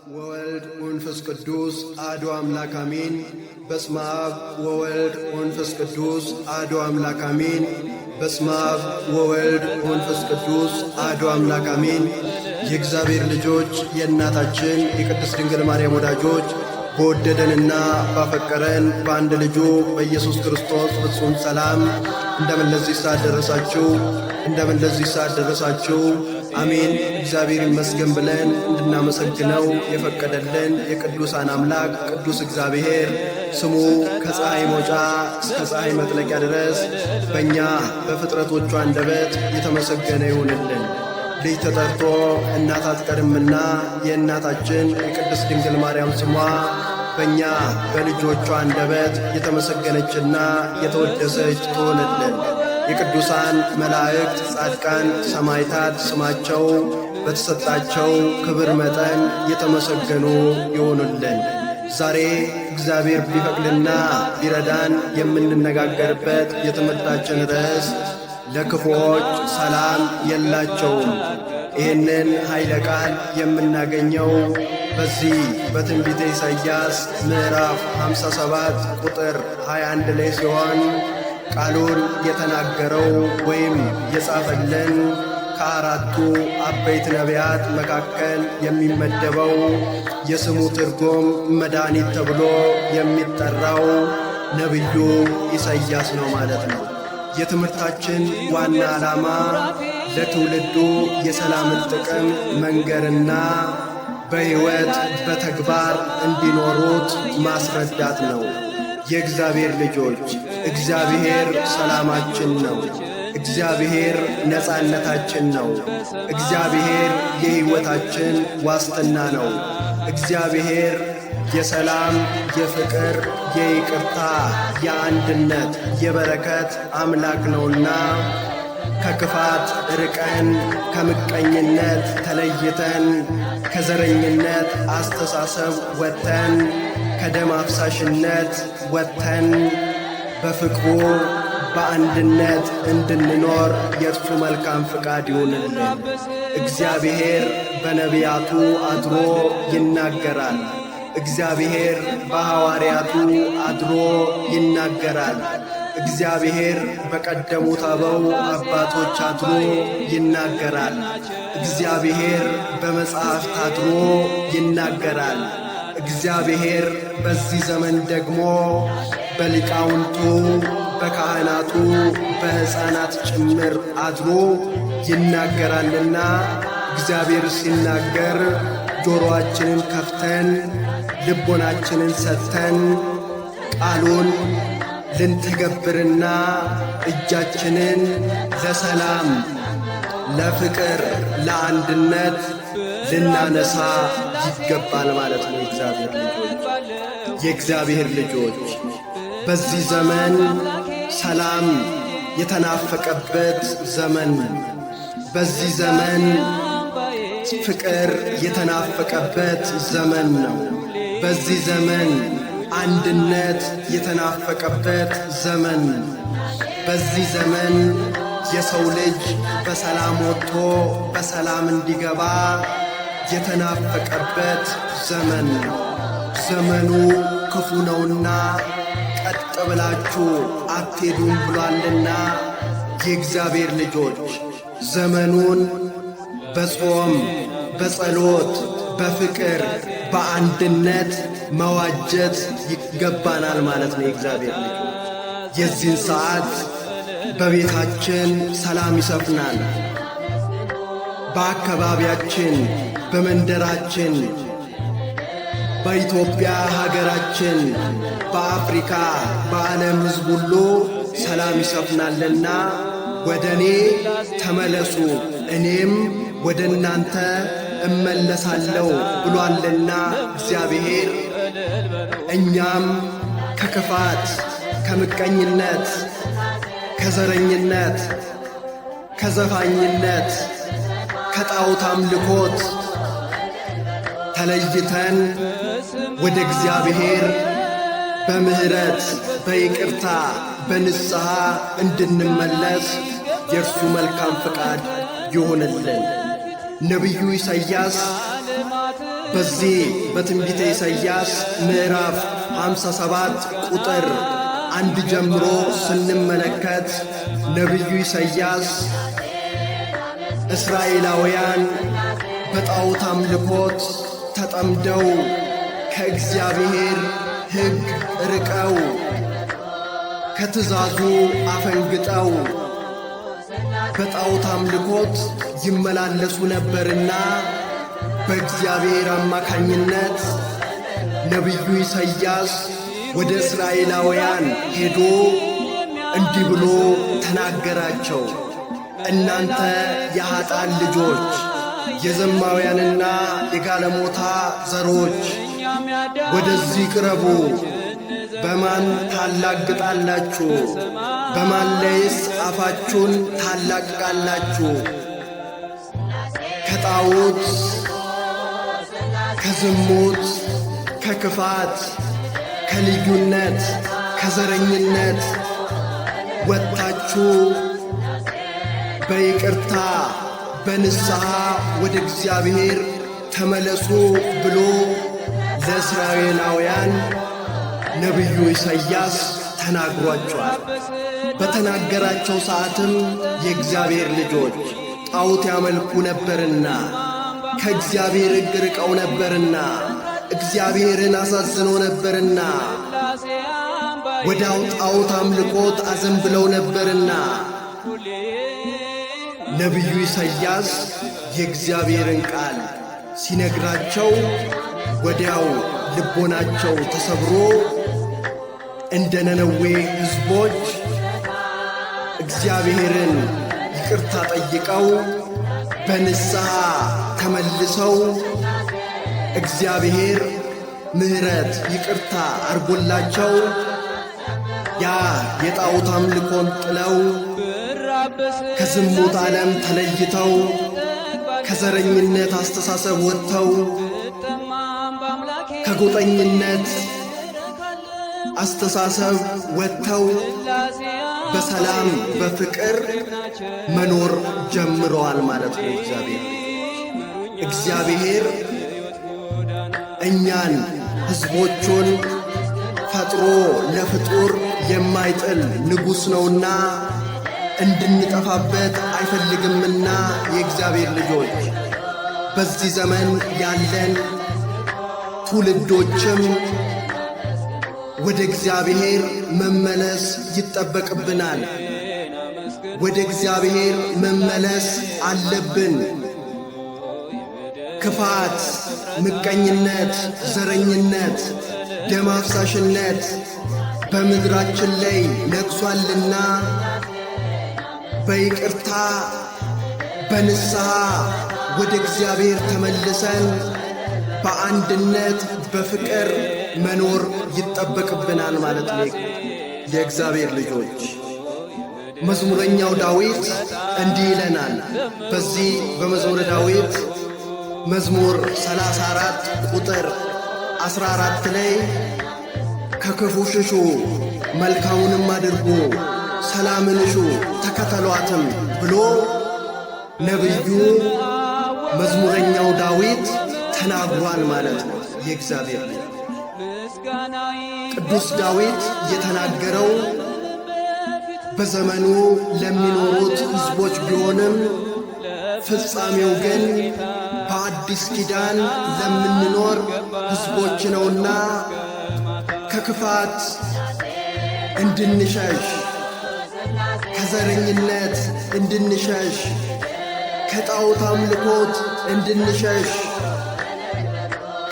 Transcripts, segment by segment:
ወወልድ ወመንፈስ ቅዱስ አሐዱ አምላክ አሜን። በስመ አብ ወወልድ ወመንፈስ ቅዱስ አሐዱ አምላክ አሜን። በስመ አብ ወወልድ ወመንፈስ ቅዱስ አሐዱ አምላክ አሜን። የእግዚአብሔር ልጆች የእናታችን የቅድስት ድንግል ማርያም ወዳጆች በወደደንና ባፈቀረን በአንድ ልጁ በኢየሱስ ክርስቶስ ፍጹም ሰላም እንደምን ለዚህ ሰዓት ደረሳችሁ? እንደምን ለዚህ ሰዓት ደረሳችሁ? አሜን። እግዚአብሔር ይመስገን ብለን እንድናመሰግነው የፈቀደልን የቅዱሳን አምላክ ቅዱስ እግዚአብሔር ስሙ ከፀሐይ መውጫ እስከ ፀሐይ መጥለቂያ ድረስ በእኛ በፍጥረቶቹ አንደበት የተመሰገነ ይሁንልን። ልጅ ተጠርቶ እናት አትቀርምና የእናታችን የቅድስት ድንግል ማርያም ስሟ በእኛ በልጆቿ አንደበት የተመሰገነችና የተወደሰች ትሆንልን። የቅዱሳን መላእክት፣ ጻድቃን፣ ሰማዕታት ስማቸው በተሰጣቸው ክብር መጠን የተመሰገኑ ይሆኑልን። ዛሬ እግዚአብሔር ቢፈቅድና ቢረዳን የምንነጋገርበት የትምህርታችን ርዕስ ለክፉዎች ሰላም የላቸውም። ይህንን ኃይለ ቃል የምናገኘው በዚህ በትንቢተ ኢሳይያስ ምዕራፍ 57 ቁጥር 21 ላይ ሲሆን ቃሉን የተናገረው ወይም የጻፈልን ከአራቱ አበይት ነቢያት መካከል የሚመደበው የስሙ ትርጉም መድኃኒት ተብሎ የሚጠራው ነቢዩ ኢሳይያስ ነው ማለት ነው። የትምህርታችን ዋና ዓላማ ለትውልዱ የሰላምን ጥቅም መንገርና በሕይወት በተግባር እንዲኖሩት ማስረዳት ነው። የእግዚአብሔር ልጆች እግዚአብሔር ሰላማችን ነው። እግዚአብሔር ነፃነታችን ነው። እግዚአብሔር የሕይወታችን ዋስትና ነው። እግዚአብሔር የሰላም፣ የፍቅር፣ የይቅርታ፣ የአንድነት፣ የበረከት አምላክ ነውና ከክፋት ርቀን ከምቀኝነት ተለይተን ከዘረኝነት አስተሳሰብ ወጥተን ከደም አፍሳሽነት ወጥተን በፍቅሩ በአንድነት እንድንኖር የእርሱ መልካም ፍቃድ ይሁንልን። እግዚአብሔር በነቢያቱ አድሮ ይናገራል። እግዚአብሔር በሐዋርያቱ አድሮ ይናገራል። እግዚአብሔር በቀደሙት አበው አባቶች አድሮ ይናገራል። እግዚአብሔር በመጽሐፍት አድሮ ይናገራል። እግዚአብሔር በዚህ ዘመን ደግሞ በሊቃውንቱ፣ በካህናቱ፣ በሕፃናት ጭምር አድሮ ይናገራልና እግዚአብሔር ሲናገር ጆሮአችንን ከፍተን ልቦናችንን ሰጥተን ቃሉን ልንተገብርና እጃችንን ለሰላም፣ ለፍቅር፣ ለአንድነት ልናነሳ ይገባል ማለት ነው። የእግዚአብሔር ልጆች በዚህ ዘመን ሰላም የተናፈቀበት ዘመን፣ በዚህ ዘመን ፍቅር የተናፈቀበት ዘመን ነው። በዚህ ዘመን አንድነት የተናፈቀበት ዘመን፣ በዚህ ዘመን የሰው ልጅ በሰላም ወጥቶ በሰላም እንዲገባ የተናፈቀበት ዘመን ነው። ዘመኑ ክፉ ነውና ቀጥ ብላችሁ አትሄዱም ብሏልና የእግዚአብሔር ልጆች ዘመኑን በጾም፣ በጸሎት፣ በፍቅር፣ በአንድነት መዋጀት ይገባናል ማለት ነው። የእግዚአብሔር ልጆች የዚህን ሰዓት በቤታችን ሰላም ይሰፍናል። በአካባቢያችን፣ በመንደራችን፣ በኢትዮጵያ ሀገራችን፣ በአፍሪካ፣ በዓለም ሕዝብ ሁሉ ሰላም ይሰፍናልና ወደ እኔ ተመለሱ እኔም ወደ እናንተ እመለሳለሁ ብሏልና እግዚአብሔር እኛም ከክፋት፣ ከምቀኝነት፣ ከዘረኝነት፣ ከዘፋኝነት፣ ከጣዖት አምልኮት ተለይተን ወደ እግዚአብሔር በምሕረት፣ በይቅርታ፣ በንስሐ እንድንመለስ የእርሱ መልካም ፍቃድ ይሆንልን። ነቢዩ ኢሳይያስ በዚህ በትንቢተ ኢሳይያስ ምዕራፍ 57 ቁጥር 1 ጀምሮ ስንመለከት ነቢዩ ኢሳይያስ እስራኤላውያን በጣዖት አምልኮት ተጠምደው ከእግዚአብሔር ሕግ ርቀው ከትእዛዙ አፈንግጠው በጣዖት አምልኮት ይመላለሱ ነበርና በእግዚአብሔር አማካኝነት ነቢዩ ኢሳይያስ ወደ እስራኤላውያን ሄዶ እንዲህ ብሎ ተናገራቸው። እናንተ የኃጥአን ልጆች፣ የዘማውያንና የጋለሞታ ዘሮች ወደዚህ ቅረቡ። በማን ታላግጣላችሁ? በማን ላይስ አፋችሁን ታላቅቃላችሁ? ከጣዖት፣ ከዝሙት፣ ከክፋት፣ ከልዩነት፣ ከዘረኝነት ወጥታችሁ በይቅርታ በንስሐ ወደ እግዚአብሔር ተመለሱ ብሎ ለእስራኤላውያን ነቢዩ ኢሳይያስ ተናግሯቸዋል። በተናገራቸው ሰዓትም የእግዚአብሔር ልጆች ጣዖት ያመልኩ ነበርና ከእግዚአብሔር ሕግ ርቀው ነበርና እግዚአብሔርን አሳዝነው ነበርና ወደ ጣዖት አምልኮት አዘንብለው ነበርና ነቢዩ ኢሳይያስ የእግዚአብሔርን ቃል ሲነግራቸው ወዲያው ልቦናቸው ተሰብሮ እንደ ነነዌ ሕዝቦች እግዚአብሔርን ይቅርታ ጠይቀው በንስሐ ተመልሰው እግዚአብሔር ምሕረት ይቅርታ አርጎላቸው ያ የጣዖት አምልኮን ጥለው ከዝሙት ዓለም ተለይተው ከዘረኝነት አስተሳሰብ ወጥተው ከጎጠኝነት አስተሳሰብ ወጥተው በሰላም በፍቅር መኖር ጀምረዋል ማለት ነው። እግዚአብሔር እኛን ሕዝቦቹን ፈጥሮ ለፍጡር የማይጥል ንጉሥ ነውና እንድንጠፋበት አይፈልግምና የእግዚአብሔር ልጆች በዚህ ዘመን ያለን ትውልዶችም ወደ እግዚአብሔር መመለስ ይጠበቅብናል። ወደ እግዚአብሔር መመለስ አለብን። ክፋት፣ ምቀኝነት፣ ዘረኝነት፣ ደም አፍሳሽነት በምድራችን ላይ ነግሷልና በይቅርታ በንስሐ ወደ እግዚአብሔር ተመልሰን በአንድነት በፍቅር መኖር ይጠበቅብናል ማለት ነው። የእግዚአብሔር ልጆች መዝሙረኛው ዳዊት እንዲህ ይለናል። በዚህ በመዝሙረ ዳዊት መዝሙር 34 ቁጥር 14 ላይ ከክፉ ሽሹ፣ መልካሙንም አድርጉ፣ ሰላምን እሹ፣ ተከተሏትም ብሎ ነቢዩ መዝሙረኛው ዳዊት ተናግሯል ማለት ነው። የእግዚአብሔር ቅዱስ ዳዊት የተናገረው በዘመኑ ለሚኖሩት ሕዝቦች ቢሆንም ፍጻሜው ግን በአዲስ ኪዳን ለምንኖር ሕዝቦች ነውና ከክፋት እንድንሸሽ፣ ከዘረኝነት እንድንሸሽ፣ ከጣዖት አምልኮት እንድንሸሽ፣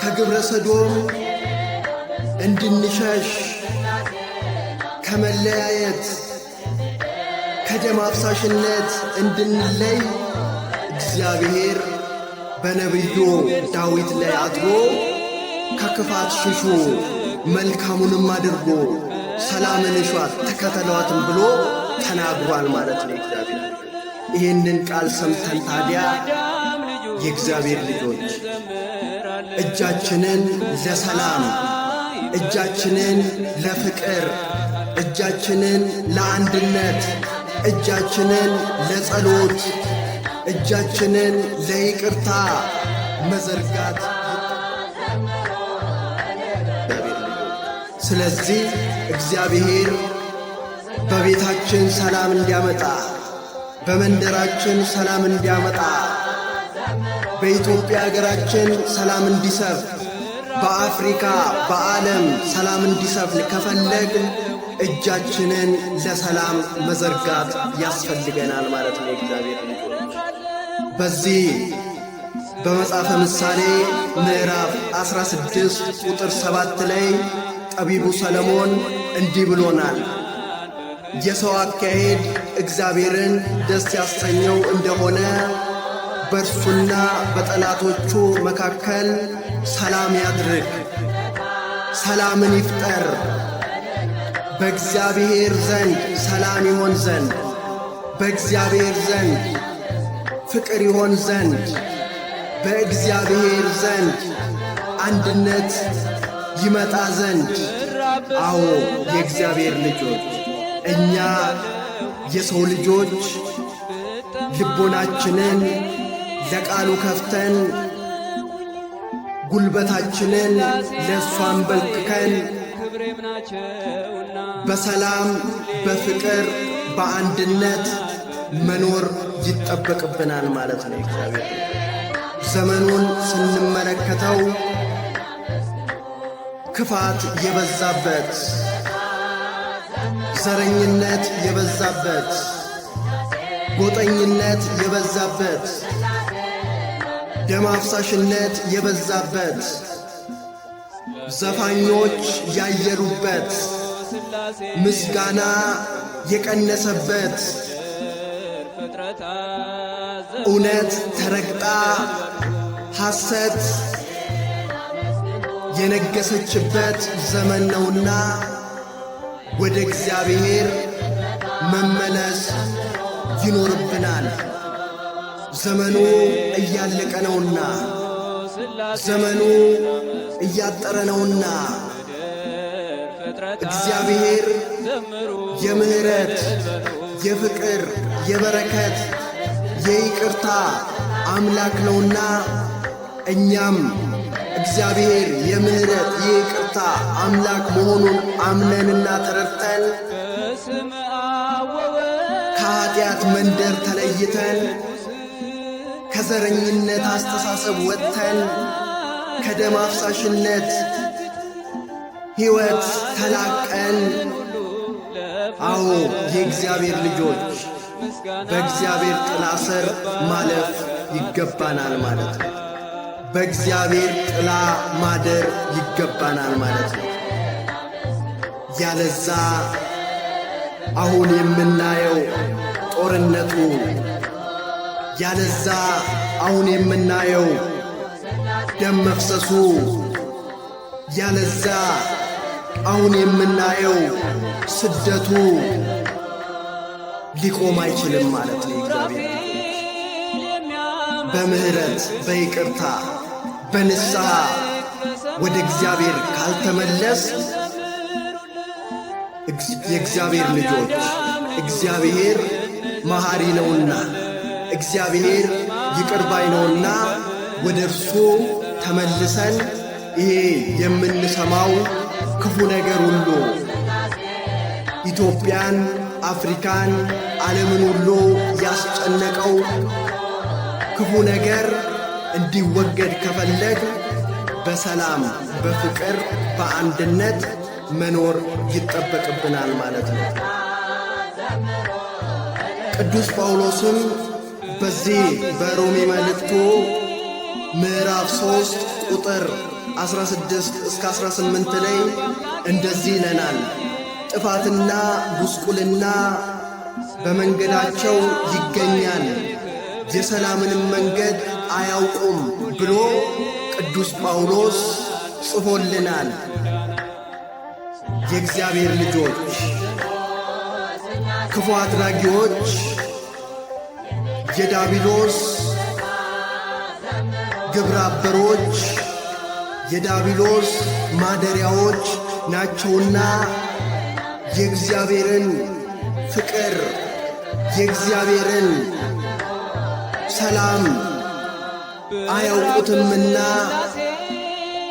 ከግብረ ሰዶም እንድንሸሽ፣ ከመለያየት ከደም አፍሳሽነት እንድንለይ እግዚአብሔር በነቢዩ ዳዊት ላይ አድሮ ከክፋት ሽሹ፣ መልካሙንም አድርጎ፣ ሰላምን እሿት፣ ተከተሏትም ብሎ ተናግሯል ማለት ነው። እግዚአብሔር ይህንን ቃል ሰምተን ታዲያ የእግዚአብሔር ልጆች እጃችንን ለሰላም፣ እጃችንን ለፍቅር፣ እጃችንን ለአንድነት፣ እጃችንን ለጸሎት፣ እጃችንን ለይቅርታ መዘርጋት ስለዚህ እግዚአብሔር በቤታችን ሰላም እንዲያመጣ፣ በመንደራችን ሰላም እንዲያመጣ፣ በኢትዮጵያ ሀገራችን ሰላም እንዲሰፍ፣ በአፍሪካ በዓለም ሰላም እንዲሰፍን ከፈለግን እጃችንን ለሰላም መዘርጋት ያስፈልገናል ማለት ነው። እግዚአብሔር በዚህ በመጽሐፈ ምሳሌ ምዕራፍ 16 ቁጥር 7 ላይ ጠቢቡ ሰለሞን እንዲህ ብሎናል። የሰው አካሄድ እግዚአብሔርን ደስ ያሰኘው እንደሆነ በእርሱና በጠላቶቹ መካከል ሰላም ያድርግ፣ ሰላምን ይፍጠር። በእግዚአብሔር ዘንድ ሰላም ይሆን ዘንድ፣ በእግዚአብሔር ዘንድ ፍቅር ይሆን ዘንድ፣ በእግዚአብሔር ዘንድ አንድነት ይመጣ ዘንድ። አዎ የእግዚአብሔር ልጆች እኛ የሰው ልጆች ልቦናችንን ለቃሉ ከፍተን ጉልበታችንን ለእሱ አንበርክከን በሰላም በፍቅር በአንድነት መኖር ይጠበቅብናል ማለት ነው። እግዚአብሔር ዘመኑን ስንመለከተው ክፋት የበዛበት፣ ዘረኝነት የበዛበት፣ ጎጠኝነት የበዛበት፣ ደም አፍሳሽነት የበዛበት፣ ዘፋኞች ያየሉበት፣ ምስጋና የቀነሰበት፣ እውነት ተረግጣ ሐሰት የነገሰችበት ዘመን ነውና ወደ እግዚአብሔር መመለስ ይኖርብናል። ዘመኑ እያለቀ ነውና፣ ዘመኑ እያጠረ ነውና እግዚአብሔር የምህረት የፍቅር የበረከት የይቅርታ አምላክ ነውና እኛም እግዚአብሔር የምህረት የይቅርታ አምላክ መሆኑን አምነንና ተረድተን ከኃጢአት መንደር ተለይተን ከዘረኝነት አስተሳሰብ ወጥተን ከደም አፍሳሽነት ሕይወት ተላቀን፣ አዎ የእግዚአብሔር ልጆች በእግዚአብሔር ጥላ ስር ማለፍ ይገባናል ማለት ነው። በእግዚአብሔር ጥላ ማደር ይገባናል ማለት ነው። ያለዛ አሁን የምናየው ጦርነቱ፣ ያለዛ አሁን የምናየው ደም መፍሰሱ፣ ያለዛ አሁን የምናየው ስደቱ ሊቆም አይችልም ማለት ነው። እግዚአብሔር በምህረት በይቅርታ በንስሐ ወደ እግዚአብሔር ካልተመለስ የእግዚአብሔር ልጆች እግዚአብሔር መሐሪ ነውና፣ እግዚአብሔር ይቅር ባይ ነውና ወደ እርሱ ተመልሰን ይሄ የምንሰማው ክፉ ነገር ሁሉ ኢትዮጵያን፣ አፍሪካን፣ ዓለምን ሁሉ ያስጨነቀው ክፉ ነገር እንዲወገድ ከፈለግ በሰላም በፍቅር በአንድነት መኖር ይጠበቅብናል ማለት ነው። ቅዱስ ጳውሎስም በዚህ በሮሜ መልእክቱ ምዕራፍ 3 ቁጥር 16 እስከ 18 ላይ እንደዚህ ይለናል። ጥፋትና ጉስቁልና በመንገዳቸው ይገኛል፣ የሰላምንም መንገድ አያውቁም ብሎ ቅዱስ ጳውሎስ ጽፎልናል። የእግዚአብሔር ልጆች ክፉ አድራጊዎች የዳቢሎስ ግብረ አበሮች የዳቢሎስ ማደሪያዎች ናቸውና የእግዚአብሔርን ፍቅር የእግዚአብሔርን ሰላም አያውቁትምና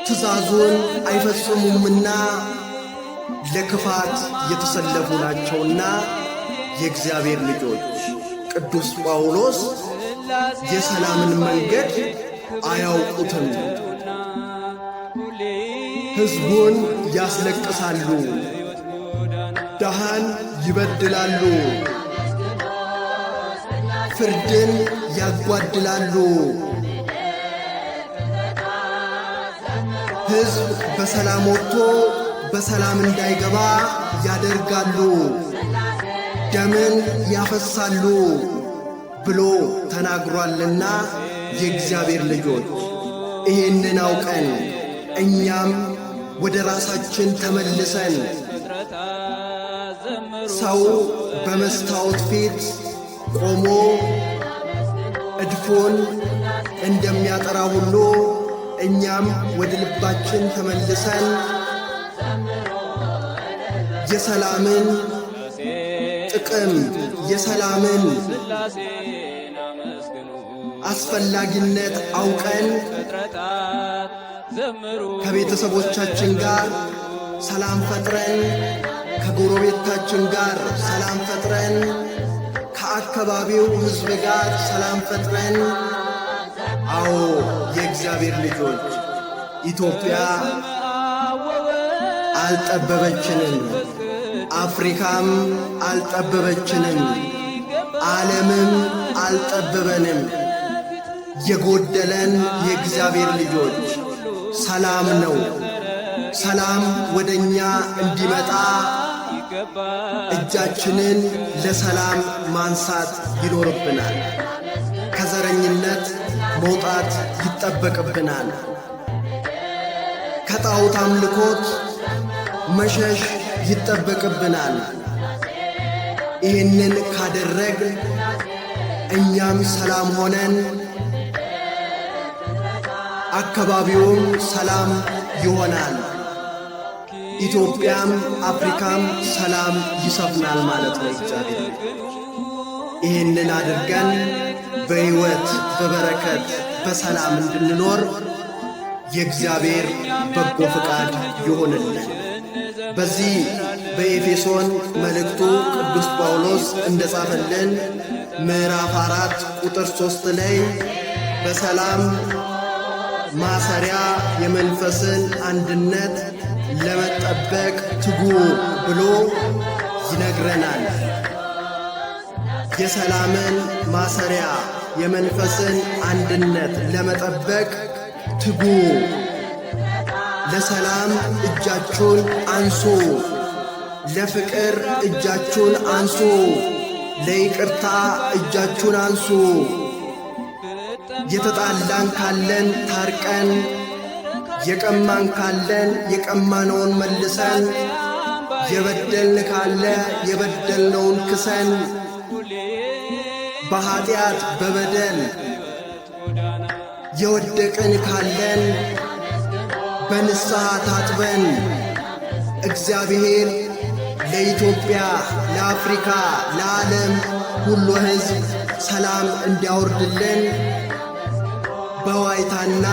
ትእዛዙን አይፈጽሙምና ለክፋት የተሰለፉ ናቸውና የእግዚአብሔር ልጆች ቅዱስ ጳውሎስ የሰላምን መንገድ አያውቁትም፣ ሕዝቡን ያስለቅሳሉ፣ ድሃን ይበድላሉ፣ ፍርድን ያጓድላሉ፣ ሕዝብ በሰላም ወጥቶ በሰላም እንዳይገባ ያደርጋሉ፣ ደምን ያፈሳሉ ብሎ ተናግሯልና የእግዚአብሔር ልጆች ይህንን አውቀን እኛም ወደ ራሳችን ተመልሰን ሰው በመስታወት ፊት ቆሞ እድፉን እንደሚያጠራ ሁሉ እኛም ወደ ልባችን ተመልሰን የሰላምን ጥቅም የሰላምን አስፈላጊነት አውቀን ከቤተሰቦቻችን ጋር ሰላም ፈጥረን ከጎረቤታችን ጋር ሰላም ፈጥረን ከአካባቢው ሕዝብ ጋር ሰላም ፈጥረን አዎ የእግዚአብሔር ልጆች ኢትዮጵያ አልጠበበችንም፣ አፍሪካም አልጠበበችንም፣ ዓለምም አልጠበበንም። የጎደለን የእግዚአብሔር ልጆች ሰላም ነው። ሰላም ወደኛ እንዲመጣ እጃችንን ለሰላም ማንሳት ይኖርብናል። ከዘረኝነት መውጣት ይጠበቅብናል። ከጣዖት አምልኮት መሸሽ ይጠበቅብናል። ይህንን ካደረግን እኛም ሰላም ሆነን አካባቢውም ሰላም ይሆናል። ኢትዮጵያም አፍሪካም ሰላም ይሰፍናል ማለት ነው። እግዚአብሔር ይህንን አድርገን በሕይወት በበረከት በሰላም እንድንኖር የእግዚአብሔር በጎ ፈቃድ ይሆንልን። በዚህ በኤፌሶን መልእክቱ ቅዱስ ጳውሎስ እንደጻፈልን ምዕራፍ 4 ቁጥር 3 ላይ በሰላም ማሰሪያ የመንፈስን አንድነት ለመጠበቅ ትጉ ብሎ ይነግረናል። የሰላምን ማሰሪያ የመንፈስን አንድነት ለመጠበቅ ትጉ። ለሰላም እጃችሁን አንሱ፣ ለፍቅር እጃችሁን አንሱ፣ ለይቅርታ እጃችሁን አንሱ። የተጣላን ካለን ታርቀን፣ የቀማን ካለን የቀማነውን መልሰን፣ የበደልን ካለ የበደልነውን ክሰን፣ በኀጢአት በበደል የወደቅን ካለን በንስሐ ታጥበን እግዚአብሔር ለኢትዮጵያ፣ ለአፍሪካ፣ ለዓለም ሁሉ ሕዝብ ሰላም እንዲያወርድልን በዋይታና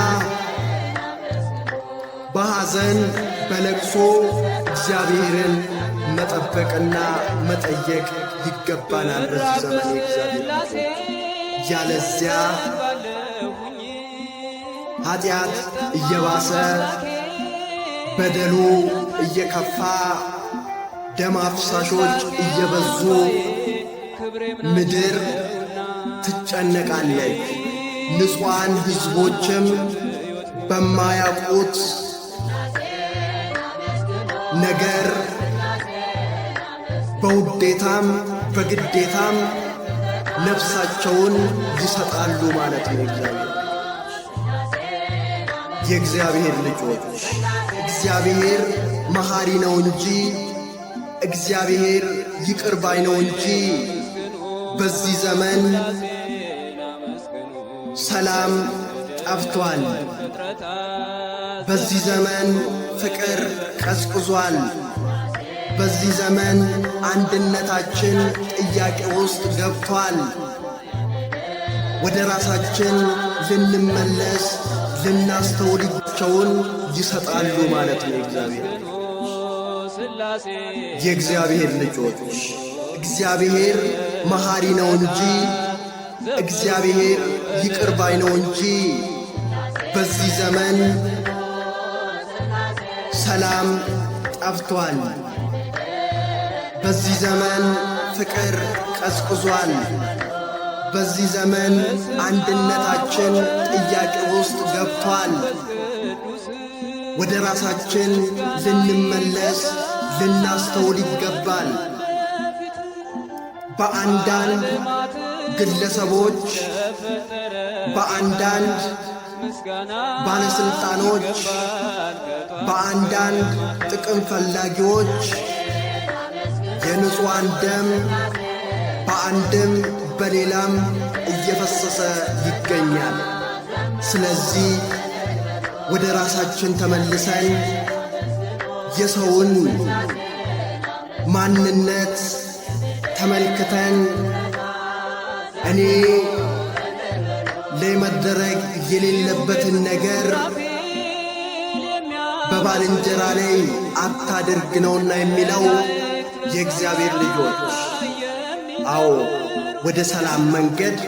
በሐዘን በለቅሶ እግዚአብሔርን መጠበቅና መጠየቅ ይገባናል። በዚህ ዘመን እግዚአብሔር ያለዚያ ኀጢአት እየባሰ በደሉ እየከፋ ደም አፍሳሾች እየበዙ ምድር ትጨነቃለች። ንጹሐን ሕዝቦችም በማያውቁት ነገር በውዴታም በግዴታም ነፍሳቸውን ይሰጣሉ ማለት ነው። የእግዚአብሔር ልጆች እግዚአብሔር መሐሪ ነው እንጂ እግዚአብሔር ይቅር ባይ ነው እንጂ በዚህ ዘመን ሰላም ጠፍቷል። በዚህ ዘመን ፍቅር ቀዝቅዟል። በዚህ ዘመን አንድነታችን ጥያቄ ውስጥ ገብቷል። ወደ ራሳችን ልንመለስ ልናስተውልቸውን ይሰጣሉ ማለት ነው። እግዚአብሔር የእግዚአብሔር ልጆች እግዚአብሔር መሐሪ ነው እንጂ እግዚአብሔር ይቅር ባይ ነው እንጂ በዚህ ዘመን ሰላም ጠፍቷል። በዚህ ዘመን ፍቅር ቀዝቅዟል። በዚህ ዘመን አንድነታችን ጥያቄ ውስጥ ገብቷል። ወደ ራሳችን ልንመለስ ልናስተውል ይገባል። በአንዳንድ ግለሰቦች፣ በአንዳንድ ባለስልጣኖች፣ በአንዳንድ ጥቅም ፈላጊዎች የንጹሃን ደም በአንድም በሌላም እየፈሰሰ ይገኛል። ስለዚህ ወደ ራሳችን ተመልሰን የሰውን ማንነት ተመልክተን እኔ ለመደረግ የሌለበትን ነገር በባልንጀራ ላይ አታድርግ ነውና የሚለው የእግዚአብሔር ልጆች፣ አዎ ወደ ሰላም መንገድ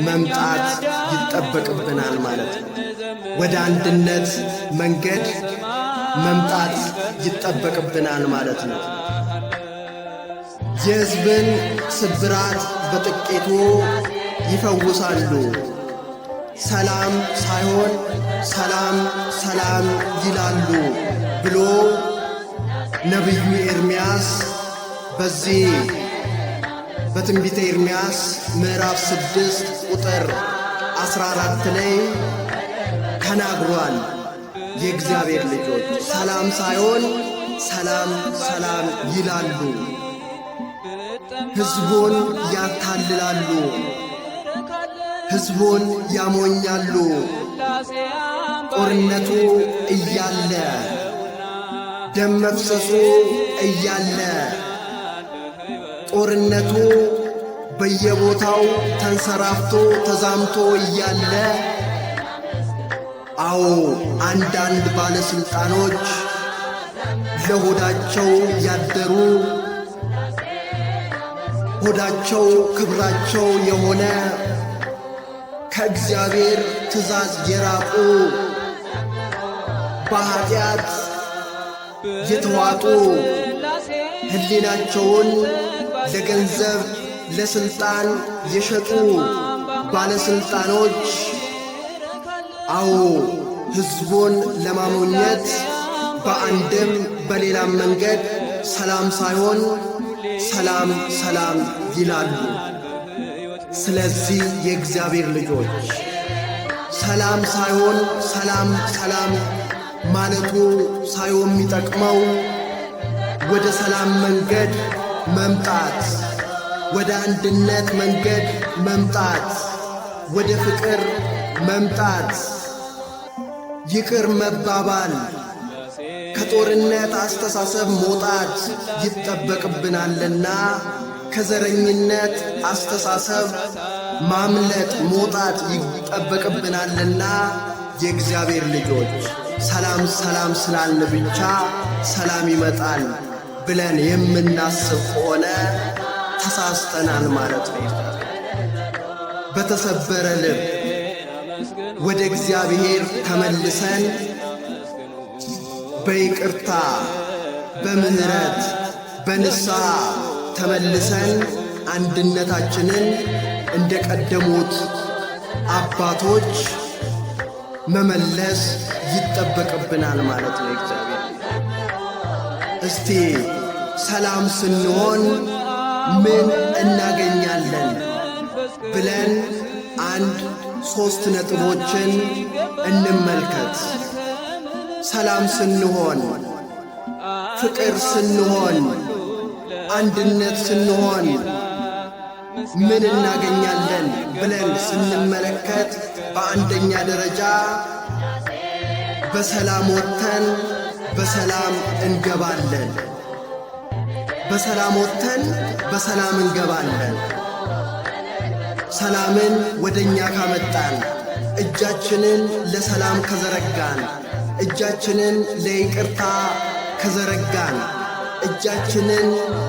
መምጣት ይጠበቅብናል ማለት ነው። ወደ አንድነት መንገድ መምጣት ይጠበቅብናል ማለት ነው። የሕዝብን ስብራት በጥቂቱ ይፈውሳሉ። ሰላም ሳይሆን ሰላም ሰላም ይላሉ ብሎ ነቢዩ ኤርምያስ በዚህ በትንቢተ ኤርምያስ ምዕራፍ 6 ቁጥር 14 ላይ ተናግሯል። የእግዚአብሔር ልጆች ሰላም ሳይሆን ሰላም ሰላም ይላሉ፣ ሕዝቡን ያታልላሉ፣ ሕዝቡን ያሞኛሉ። ጦርነቱ እያለ ደም መፍሰሱ እያለ ጦርነቱ በየቦታው ተንሰራፍቶ ተዛምቶ እያለ አዎ አንዳንድ ባለስልጣኖች ለሆዳቸው ያደሩ ሆዳቸው ክብራቸው የሆነ ከእግዚአብሔር ትእዛዝ የራቁ በኃጢአት የተዋጡ ሕሊናቸውን ለገንዘብ ለስልጣን የሸጡ ባለስልጣኖች አዎ ሕዝቡን ለማሞኘት በአንድም በሌላም መንገድ ሰላም ሳይሆን ሰላም ሰላም ይላሉ። ስለዚህ የእግዚአብሔር ልጆች ሰላም ሳይሆን ሰላም ሰላም ማለቱ ሳይሆን የሚጠቅመው ወደ ሰላም መንገድ መምጣት፣ ወደ አንድነት መንገድ መምጣት፣ ወደ ፍቅር መምጣት፣ ይቅር መባባል፣ ከጦርነት አስተሳሰብ መውጣት ይጠበቅብናልና ከዘረኝነት አስተሳሰብ ማምለጥ መውጣት ይጠበቅብናልና የእግዚአብሔር ልጆች ሰላም ሰላም ስላልን ብቻ ሰላም ይመጣል ብለን የምናስብ ከሆነ ተሳስተናል ማለት ነው። በተሰበረ ልብ ወደ እግዚአብሔር ተመልሰን በይቅርታ በምህረት በንስሐ ተመልሰን አንድነታችንን እንደ ቀደሙት አባቶች መመለስ ይጠበቅብናል ማለት ነው። እግዚአብሔር እስቲ ሰላም ስንሆን ምን እናገኛለን ብለን 1-3 ነጥቦችን እንመልከት። ሰላም ስንሆን፣ ፍቅር ስንሆን፣ አንድነት ስንሆን ምን እናገኛለን ብለን ስንመለከት በአንደኛ ደረጃ በሰላም ወጥተን በሰላም እንገባለን። በሰላም ወጥተን በሰላም እንገባለን። ሰላምን ወደኛ ካመጣን፣ እጃችንን ለሰላም ከዘረጋን፣ እጃችንን ለይቅርታ ከዘረጋን፣ እጃችንን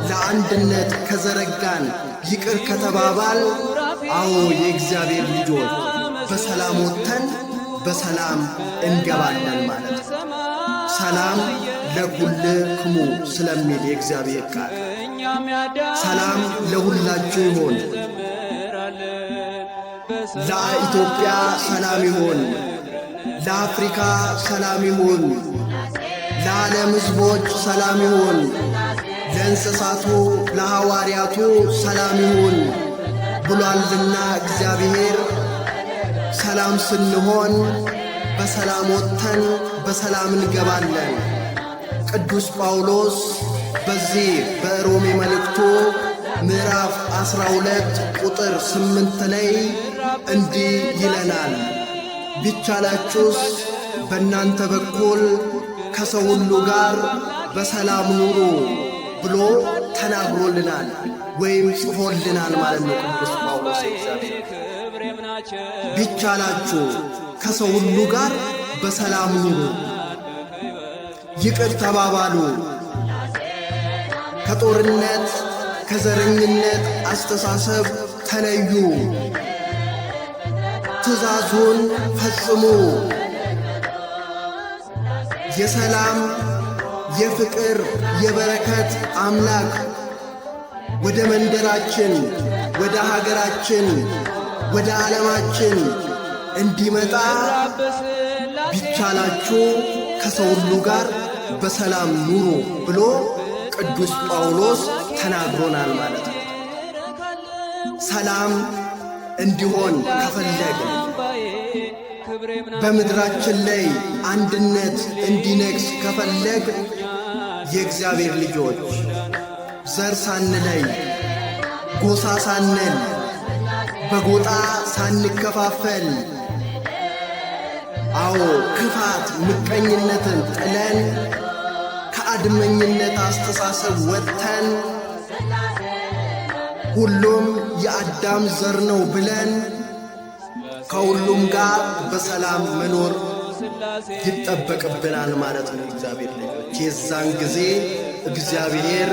ለአንድነት ከዘረጋን ይቅር ከተባባል፣ አዎ የእግዚአብሔር ልጆች በሰላም ወጥተን በሰላም እንገባለን ማለት ነው። ሰላም ለኩልክሙ ስለሚል የእግዚአብሔር ቃል ሰላም ለሁላችሁ ይሁን። ለኢትዮጵያ ሰላም ይሁን፣ ለአፍሪካ ሰላም ይሁን፣ ለዓለም ሕዝቦች ሰላም ይሁን፣ ለእንስሳቱ ለሐዋርያቱ ሰላም ይሁን ብሏልና እግዚአብሔር። ሰላም ስንሆን በሰላም ወጥተን በሰላም እንገባለን። ቅዱስ ጳውሎስ በዚህ በሮሜ መልእክቱ ምዕራፍ 12 ቁጥር 8 ላይ እንዲህ ይለናል፣ ቢቻላችሁስ በእናንተ በኩል ከሰው ሁሉ ጋር በሰላም ኑሩ ብሎ ተናግሮልናል ወይም ጽፎልናል ማለት ነው ቅዱስ ጳውሎስ። ቢቻላችሁ ከሰው ሁሉ ጋር በሰላም ኑሩ፣ ይቅር ተባባሉ፣ ከጦርነት ከዘረኝነት አስተሳሰብ ተለዩ፣ ትእዛዙን ፈጽሙ። የሰላም የፍቅር የበረከት አምላክ ወደ መንደራችን ወደ ሀገራችን ወደ ዓለማችን እንዲመጣ ቢቻላችሁ ከሰው ሁሉ ጋር በሰላም ኑሩ ብሎ ቅዱስ ጳውሎስ ተናግሮናል ማለት ነው። ሰላም እንዲሆን ከፈለግን በምድራችን ላይ አንድነት እንዲነግስ ከፈለግ የእግዚአብሔር ልጆች ዘር ሳንለይ ጎሳ ሳንል በጎጣ ሳንከፋፈል፣ አዎ ክፋት ምቀኝነትን ጥለን ከአድመኝነት አስተሳሰብ ወጥተን ሁሉም የአዳም ዘር ነው ብለን ከሁሉም ጋር በሰላም መኖር ይጠበቅብናል ማለት ነው። እግዚአብሔር ልጆች የዛን ጊዜ እግዚአብሔር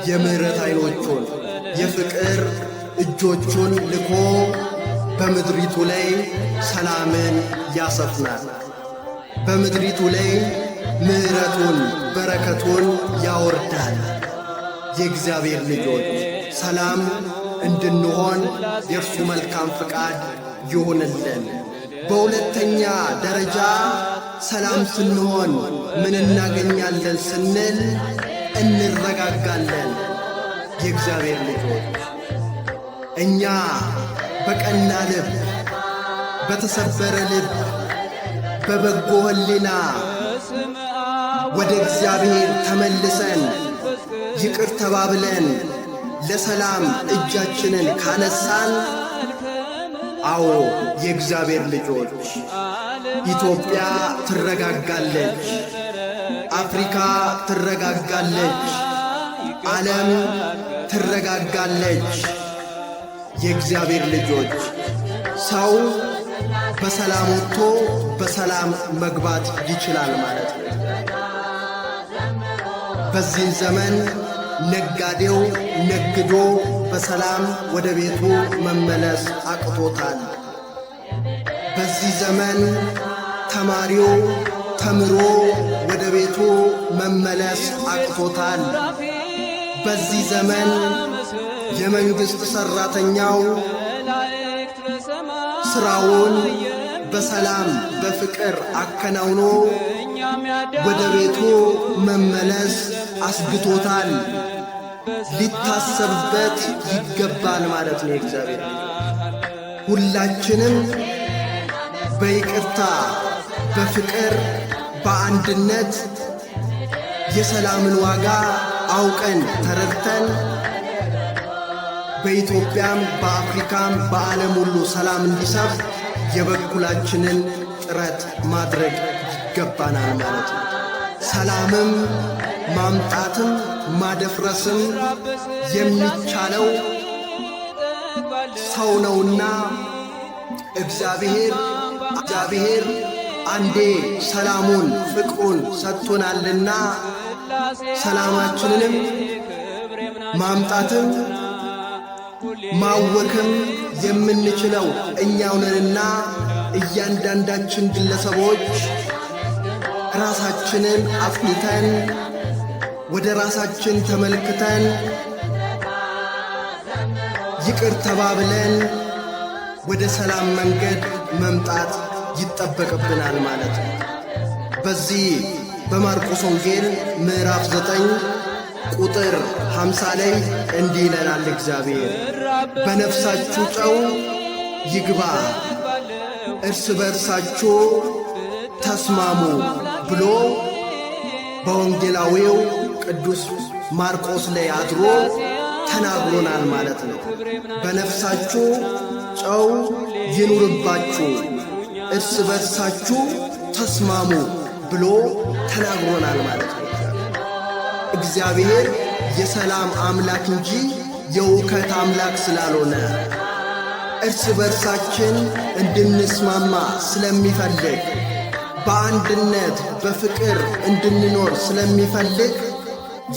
የምሕረት ዓይኖቹን የፍቅር እጆቹን ልኮ በምድሪቱ ላይ ሰላምን ያሰፍናል። በምድሪቱ ላይ ምሕረቱን በረከቱን ያወርዳል። የእግዚአብሔር ልጆች ሰላም እንድንሆን የእርሱ መልካም ፍቃድ ይሁንልን። በሁለተኛ ደረጃ ሰላም ስንሆን ምን እናገኛለን ስንል እንረጋጋለን። የእግዚአብሔር ልጆች እኛ በቀና ልብ በተሰበረ ልብ በበጎ ሕሊና ወደ እግዚአብሔር ተመልሰን ይቅር ተባብለን ለሰላም እጃችንን ካነሳን፣ አዎ የእግዚአብሔር ልጆች ኢትዮጵያ ትረጋጋለች፣ አፍሪካ ትረጋጋለች፣ ዓለም ትረጋጋለች። የእግዚአብሔር ልጆች ሰው በሰላም ወጥቶ በሰላም መግባት ይችላል ማለት ነው። በዚህ ዘመን ነጋዴው ነግዶ በሰላም ወደ ቤቱ መመለስ አቅቶታል። በዚህ ዘመን ተማሪው ተምሮ ወደ ቤቱ መመለስ አቅቶታል። በዚህ ዘመን የመንግሥት ሠራተኛው ሥራውን በሰላም በፍቅር አከናውኖ ወደ ቤቱ መመለስ አስግቶታል። ሊታሰብበት ይገባል ማለት ነው። የእግዚአብሔር ሁላችንም በይቅርታ በፍቅር በአንድነት የሰላምን ዋጋ አውቀን ተረድተን በኢትዮጵያም በአፍሪካም በዓለም ሁሉ ሰላም እንዲሰፍ የበኩላችንን ጥረት ማድረግ ይገባናል ማለት ነው። ሰላምም ማምጣትም ማደፍረስም የሚቻለው ሰው ነውና እግዚአብሔር አንዴ ሰላሙን ፍቅሩን ሰጥቶናልና ሰላማችንንም ማምጣትም ማወክም የምንችለው እኛው ነንና እያንዳንዳችን ግለሰቦች ራሳችንን አፍልተን ወደ ራሳችን ተመልክተን ይቅር ተባብለን ወደ ሰላም መንገድ መምጣት ይጠበቅብናል ማለት ነው። በዚህ በማርቆስ ወንጌል ምዕራፍ 9 ቁጥር 50 ላይ እንዲህ ይለናል እግዚአብሔር፣ በነፍሳችሁ ጨው ይግባ፣ እርስ በርሳችሁ ተስማሙ ብሎ በወንጌላዊው ቅዱስ ማርቆስ ላይ አድሮ ተናግሮናል ማለት ነው። በነፍሳችሁ ጨው ይኑርባችሁ፣ እርስ በርሳችሁ ተስማሙ ብሎ ተናግሮናል ማለት ነው። እግዚአብሔር የሰላም አምላክ እንጂ የውከት አምላክ ስላልሆነ እርስ በርሳችን እንድንስማማ ስለሚፈልግ በአንድነት በፍቅር እንድንኖር ስለሚፈልግ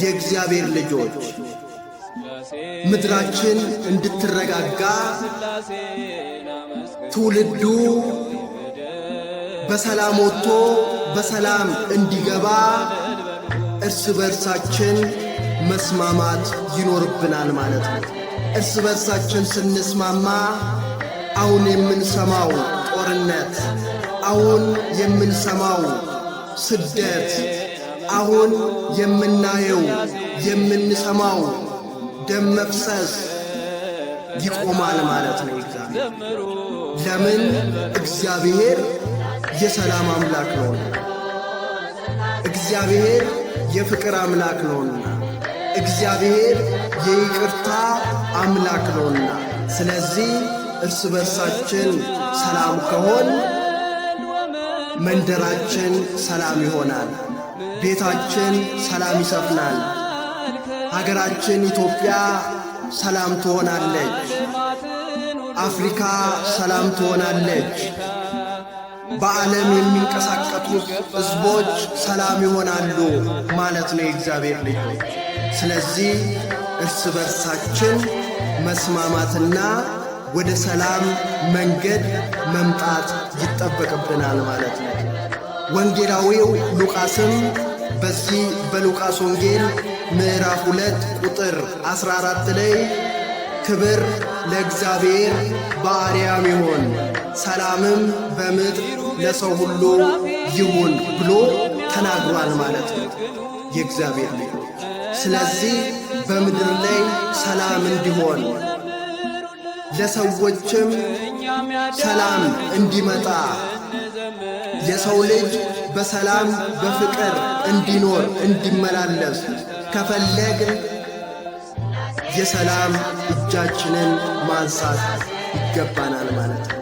የእግዚአብሔር ልጆች ምድራችን እንድትረጋጋ ትውልዱ በሰላም ወጥቶ በሰላም እንዲገባ እርስ በርሳችን መስማማት ይኖርብናል ማለት ነው። እርስ በርሳችን ስንስማማ አሁን የምንሰማው ጦርነት፣ አሁን የምንሰማው ስደት፣ አሁን የምናየው የምንሰማው ደም መፍሰስ ይቆማል ማለት ነው። ለምን? እግዚአብሔር የሰላም አምላክ ነውና፣ እግዚአብሔር የፍቅር አምላክ ነውና፣ እግዚአብሔር የይቅርታ አምላክ ነውና። ስለዚህ እርስ በርሳችን ሰላም ከሆን መንደራችን ሰላም ይሆናል፣ ቤታችን ሰላም ይሰፍናል፣ ሀገራችን ኢትዮጵያ ሰላም ትሆናለች፣ አፍሪካ ሰላም ትሆናለች፣ በዓለም የሚንቀሳቀሱት ሕዝቦች ሰላም ይሆናሉ ማለት ነው የእግዚአብሔር ልጆች። ስለዚህ እርስ በርሳችን መስማማትና ወደ ሰላም መንገድ መምጣት ይጠበቅብናል ማለት ነው። ወንጌላዊው ሉቃስም በዚህ በሉቃስ ወንጌል ምዕራፍ 2 ቁጥር 14 ላይ ክብር ለእግዚአብሔር በአርያም ይሁን፣ ሰላምም በምድር ለሰው ሁሉ ይሁን ብሎ ተናግሯል ማለት ነው የእግዚአብሔር ልጆች። ስለዚህ በምድር ላይ ሰላም እንዲሆን ለሰዎችም ሰላም እንዲመጣ የሰው ልጅ በሰላም በፍቅር እንዲኖር እንዲመላለስ ከፈለግን የሰላም እጃችንን ማንሳት ይገባናል ማለት ነው።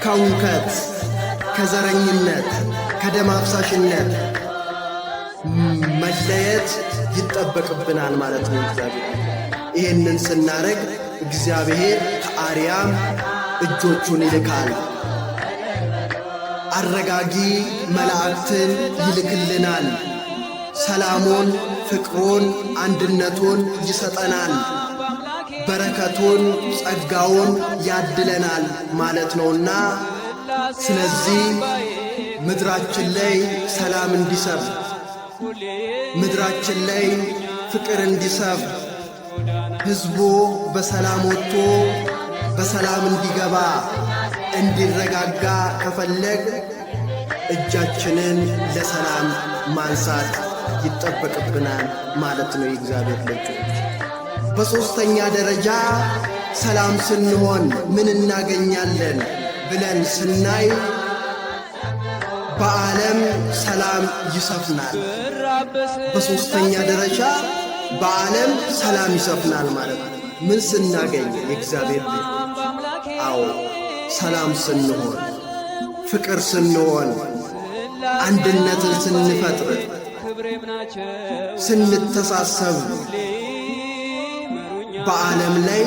ከውከት፣ ከዘረኝነት፣ ከደም አፍሳሽነት መለየት ይጠበቅብናል ማለት ነው እግዚአብሔር። ይህንን ስናረግ እግዚአብሔር ከአርያም እጆቹን ይልካል፣ አረጋጊ መላእክትን ይልክልናል፣ ሰላሙን፣ ፍቅሩን፣ አንድነቱን ይሰጠናል፣ በረከቱን፣ ጸጋውን ያድለናል ማለት ነውና ስለዚህ ምድራችን ላይ ሰላም እንዲሰፍ፣ ምድራችን ላይ ፍቅር እንዲሰፍ፣ ሕዝቡ በሰላም ወጥቶ በሰላም እንዲገባ እንዲረጋጋ ከፈለግ እጃችንን ለሰላም ማንሳት ይጠበቅብናል ማለት ነው የእግዚአብሔር ልጆች። በሦስተኛ ደረጃ ሰላም ስንሆን ምን እናገኛለን ብለን ስናይ በዓለም ሰላም ይሰፍናል። በሦስተኛ ደረጃ በዓለም ሰላም ይሰፍናል ማለት ነው። ምን ስናገኝ የእግዚአብሔር ልጆች? አዎ ሰላም ስንሆን፣ ፍቅር ስንሆን፣ አንድነትን ስንፈጥር፣ ስንተሳሰብ በዓለም ላይ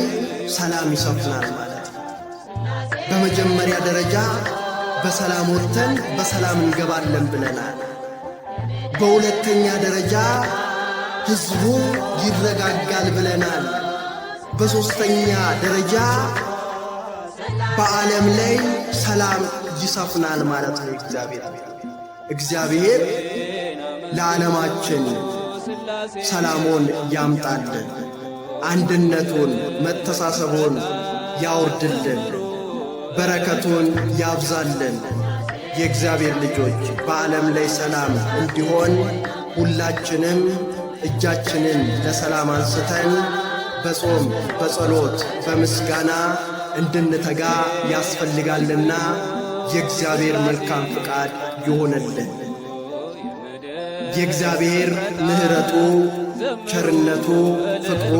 ሰላም ይሰፍናል ማለት ነው። በመጀመሪያ ደረጃ በሰላም ወጥተን በሰላም እንገባለን ብለናል። በሁለተኛ ደረጃ ሕዝቡ ይረጋጋል ብለናል። በሦስተኛ ደረጃ በዓለም ላይ ሰላም ይሰፍናል ማለት ነው። እግዚአብሔር ለዓለማችን ሰላሙን ያምጣልን፣ አንድነቱን መተሳሰቡን ያውርድልን፣ በረከቱን ያብዛልን። የእግዚአብሔር ልጆች በዓለም ላይ ሰላም እንዲሆን ሁላችንም እጃችንን ለሰላም አንስተን በጾም በጸሎት በምስጋና እንድንተጋ ያስፈልጋልና የእግዚአብሔር መልካም ፍቃድ ይሆነልን። የእግዚአብሔር ምሕረቱ ቸርነቱ ፍቅሩ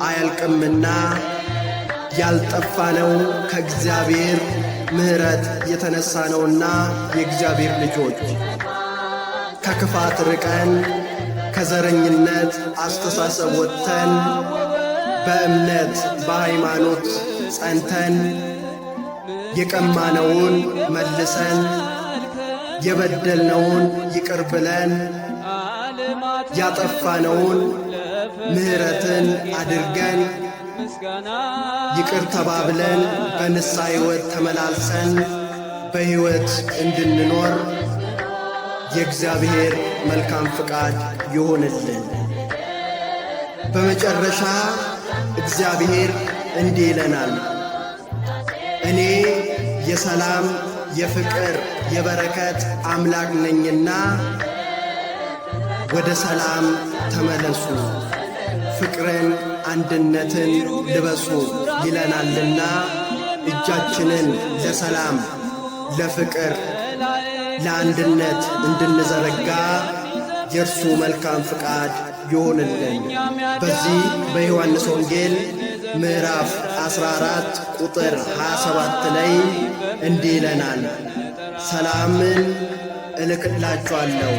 አያልቅምና ያልጠፋነው ከእግዚአብሔር ምሕረት የተነሳ ነውና የእግዚአብሔር ልጆች ከክፋት ርቀን ከዘረኝነት አስተሳሰብ ወጥተን በእምነት በሃይማኖት ጸንተን የቀማነውን መልሰን የበደልነውን ይቅር ብለን ያጠፋነውን ምሕረትን አድርገን ይቅር ተባብለን በንስሐ ሕይወት ተመላልሰን በሕይወት እንድንኖር የእግዚአብሔር መልካም ፍቃድ ይሆንልን። በመጨረሻ እግዚአብሔር እንዲህ ይለናል፣ እኔ የሰላም የፍቅር የበረከት አምላክ ነኝና ወደ ሰላም ተመለሱ፣ ፍቅርን አንድነትን ልበሱ ይለናልና እጃችንን ለሰላም ለፍቅር ለአንድነት እንድንዘረጋ የእርሱ መልካም ፍቃድ ይሆንልን። በዚህ በዮሐንስ ወንጌል ምዕራፍ 14 ቁጥር 27 ላይ እንዲህ ይለናል፣ ሰላምን እልክላችኋለሁ፣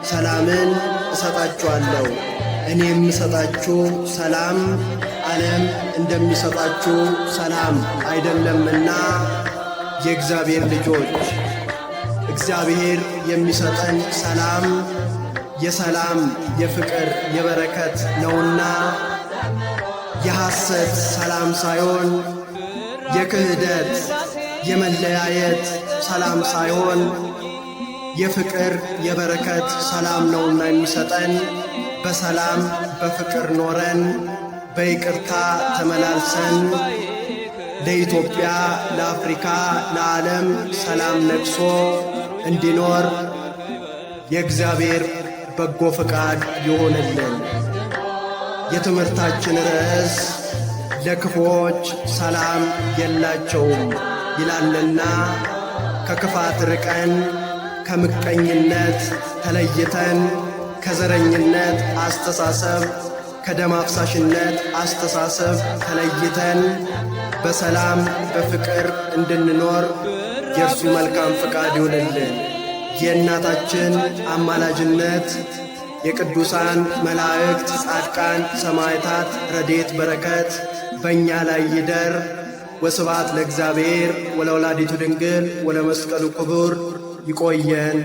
ሰላምን እሰጣችኋለሁ። እኔ የምሰጣችሁ ሰላም ዓለም እንደሚሰጣችሁ ሰላም አይደለምና የእግዚአብሔር ልጆች እግዚአብሔር የሚሰጠን ሰላም የሰላም የፍቅር የበረከት ነውና የሐሰት ሰላም ሳይሆን የክህደት የመለያየት ሰላም ሳይሆን የፍቅር የበረከት ሰላም ነውና የሚሰጠን በሰላም በፍቅር ኖረን በይቅርታ ተመላልሰን ለኢትዮጵያ ለአፍሪካ ለዓለም ሰላም ነግሶ እንዲኖር የእግዚአብሔር በጎ ፈቃድ ይሆንልን። የትምህርታችን ርዕስ ለክፉዎች ሰላም የላቸውም ይላልና ከክፋት ርቀን ከምቀኝነት ተለይተን ከዘረኝነት አስተሳሰብ ከደም አፍሳሽነት አስተሳሰብ ተለይተን በሰላም በፍቅር እንድንኖር የእርሱ መልካም ፈቃድ ይሁንልን። የእናታችን አማላጅነት የቅዱሳን መላእክት፣ ጻድቃን፣ ሰማዕታት ረድኤት በረከት በእኛ ላይ ይደር። ወስብሐት ለእግዚአብሔር ወለወላዲቱ ድንግል ወለመስቀሉ ክቡር። ይቆየን።